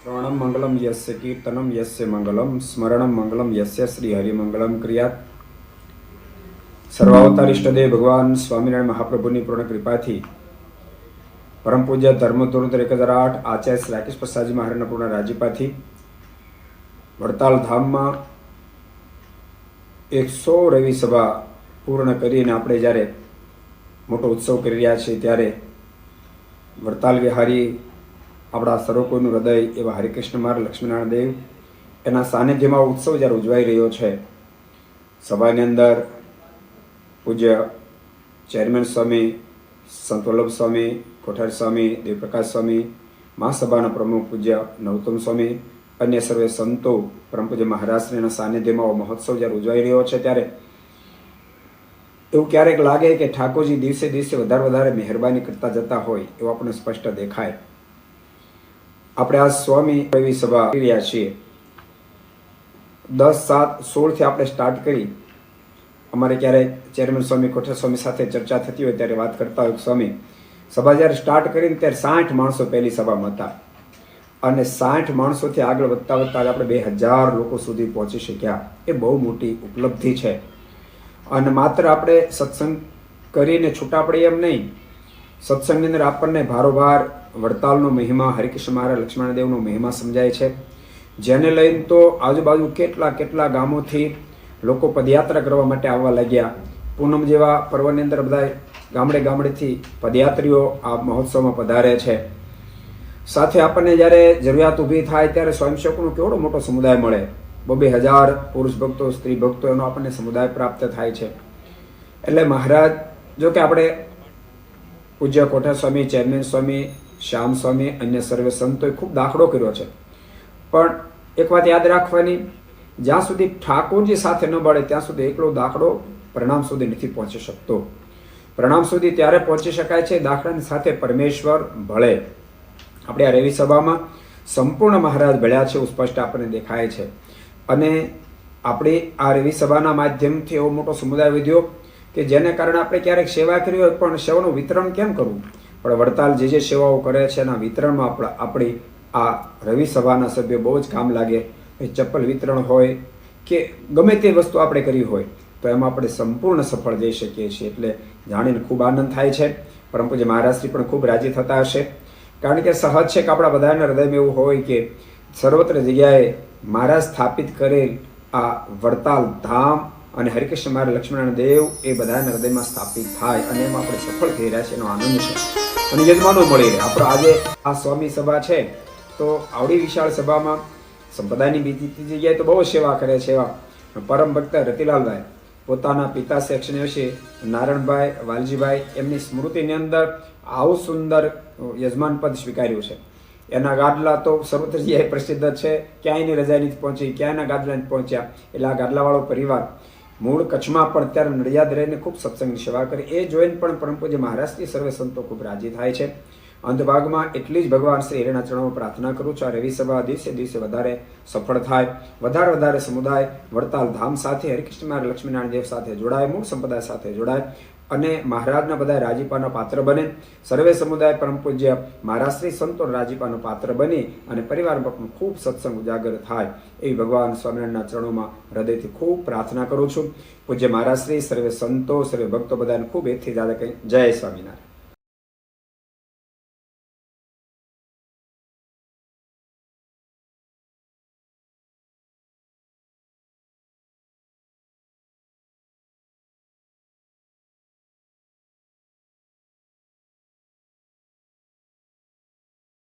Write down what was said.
श्रवणं मंगलम यस्य कीर्तनम यस्य मंगलम स्मरणं मंगलम यस्य श्री हरिमंगलम क्रियात। सर्वावतारिष्टदेव भगवान स्वामिनारायण महाप्रभुની પૂર્ણ કૃપાથી પરમ પૂજ્ય ધર્મધુર 1008 આચાર્ય શ્રી રાકેશ પ્રસાદજી મહારાજના પૂર્ણ રાજીપાથી વડતાલ ધામમાં 100 રવિ સભા પૂર્ણ કરીને આપણે જ્યારે મોટો ઉત્સવ કરી રહ્યા છીએ ત્યારે વડતાલ વિહારી આપણા સર્વ કોઈનું હૃદય એવા હરિકૃષ્ણ મહારાજ લક્ષ્મીનારાયણ દેવ એના સાનિધ્યમાં ઉત્સવ જ્યારે ઉજવાઈ રહ્યો છે, સભાની અંદર પૂજ્ય ચેરમેન સ્વામી સંત વલ્લભ સ્વામી, કોઠારી સ્વામી, દેવપ્રકાશ સ્વામી, મહાસભાના પ્રમુખ પૂજ્ય નવતમ સ્વામી, અન્ય સર્વે સંતો પરમ પૂજ્ય મહારાજશ્રીના સાનિધ્યમાં મહોત્સવ જ્યારે ઉજવાઈ રહ્યો છે ત્યારે એવું ક્યારેક લાગે કે ઠાકોરજી દિવસે દિવસે વધારે મહેરબાની કરતા જતા હોય એવું આપણને સ્પષ્ટ દેખાય. આપણે આ સ્વામી રવિ સભા કરી રહ્યા છીએ. 10/7/16 આપણે સ્ટાર્ટ કરી. અમારે ક્યારેક ચેરમેન સ્વામી, કોઠાર સ્વામી સાથે ચર્ચા થતી હોય ત્યારે વાત કરતા હોય, સ્વામી સભા જ્યારે સ્ટાર્ટ કરીને ત્યારે 60 માણસો પહેલી સભામાં હતા અને 60 માણસોથી આગળ વધતા આપણે 2000 લોકો સુધી પહોંચી શક્યા. એ બહુ મોટી ઉપલબ્ધિ છે. અને માત્ર આપણે સત્સંગ કરીને છૂટા પડીએ એમ નહીં, સત્સંગની અંદર આપણને ભારોભાર વડતાલનો મહિમા, હરિકૃષ્ણ મહારાજ લક્ષ્મણ દેવનો મહિમા સમજાય છે, જેને લઈને તો આજુબાજુ કેટલા ગામોથી લોકો પદયાત્રા કરવા માટે આવવા લાગ્યા. પૂનમ જેવા પર્વની અંદર બધા ગામડેથી પદયાત્રીઓ આ મહોત્સવમાં પધારે છે. સાથે આપણને જ્યારે જરૂરિયાત ઊભી થાય ત્યારે સ્વયંસેવકોનો કેવડો મોટો સમુદાય મળે. 2000 પુરુષ ભક્તો, સ્ત્રી ભક્તો એનો આપણને સમુદાય પ્રાપ્ત થાય છે. એટલે મહારાજ, જો કે આપણે પૂજ્ય કોઠાર સ્વામી, ચેરમેન સ્વામી, શ્યામ સ્વામી, અન્ય સર્વે સંતોએ ખૂબ દાખલો કર્યો છે, પણ એક વાત યાદ રાખવાની, જ્યાં સુધી ઠાકોરજી સાથે ન બળે ત્યાં સુધી એકલો દાખલો પ્રણામ સુધી નથી પહોંચી શકતો. પ્રણામ સુધી ત્યારે પહોંચી શકાય છે દાખલાની સાથે પરમેશ્વર ભળે. આપણે આ રવિ સભામાં સંપૂર્ણ મહારાજ ભળ્યા છે એવું સ્પષ્ટ આપણને દેખાય છે. અને આપણી આ રવિ સભાના માધ્યમથી એવો મોટો સમુદાય વધ્યો કે જેને કારણે આપણે ક્યારેક સેવા કરી હોય પણ સેવાનું વિતરણ કેમ કરવું, પણ વડતાલ જે સેવાઓ કરે છે એના વિતરણમાં આપણી આ રવિ સભાના સભ્યો બહુ જ કામ લાગે. ચપ્પલ વિતરણ હોય કે ગમે તે વસ્તુ આપણે કરી હોય તો એમાં આપણે સંપૂર્ણ સફળ જઈ શકીએ છીએ. એટલે જાણીને ખૂબ આનંદ થાય છે. પરમ પૂજ્ય મહારાજશ્રી પણ ખૂબ રાજી થતા હશે, કારણ કે સહજ છે કે આપણા બધાના હૃદયમાં એવું હોય કે સર્વત્ર જગ્યાએ મહારાજ સ્થાપિત કરેલ આ વડતાલ ધામ અને હરિકૃષ્ણ મહારાજ લક્ષ્મણ દેવ એ બધાના હૃદયમાં સ્થાપિત થાય અને એમાં આપણે સફળ થઈ રહ્યા છે, એનો આનંદ છે અને યજમાનો મળી રહે. આપણો આજે આ સ્વામી સભા છે તો આવડી વિશાળ સભામાં સંપ્રદાયની બીજી જગ્યાએ તો બહુ સેવા કરે છે એવા પરમ ભક્ત રતિલાલભાઈ પોતાના પિતા સેક્શનેવશી નારાયણભાઈ વાલજીભાઈ એમની સ્મૃતિની અંદર આવું સુંદર યજમાન પદ સ્વીકાર્યું છે. એના ગાદલા તો સર્વત્ર જગ્યાએ પ્રસિદ્ધ છે, ક્યાંયની રજા નથી પહોંચી, ક્યાંયના ગાદલા નથી પહોંચ્યા. એટલે આ ગાદલાવાળો પરિવાર મૂળ કચ્છમાં પણ અત્યારે નડિયાદ રહીને ખૂબ સત્સંગની સેવા કરી. એ જોઈને પણ પરમ પૂજ્ય મહારાજથી સર્વે સંતો ખૂબ રાજી થાય છે. અંતભાગમાં એટલી જ ભગવાન શ્રી હરિના ચરણોમાં પ્રાર્થના કરું છું આ રવિ સભા દિવસે દિવસે વધારે સફળ થાય, વધારે સમુદાય વડતાલ ધામ સાથે, હરિકૃષ્ણ મહારાજ લક્ષ્મીનારાયણ દેવ સાથે જોડાય, મૂળ સંપ્રદાય સાથે જોડાય અને મહારાજના બધા રાજીપાના પાત્ર બને. સર્વે સમુદાય પરમ પૂજ્ય મહારાજ શ્રી સંતો રાજીપાનો પાત્ર બની અને પરિવારમાં પણ ખૂબ સત્સંગ ઉજાગર થાય એવી ભગવાન સ્વામિનારાયણના ચરણોમાં હૃદયથી ખૂબ પ્રાર્થના કરું છું. પૂજ્ય મહારાજ શ્રી, સર્વે સંતો, સર્વે ભક્તો બધાને ખૂબ એથી જ્યાદા કંઈ જય સ્વામિનારાયણ.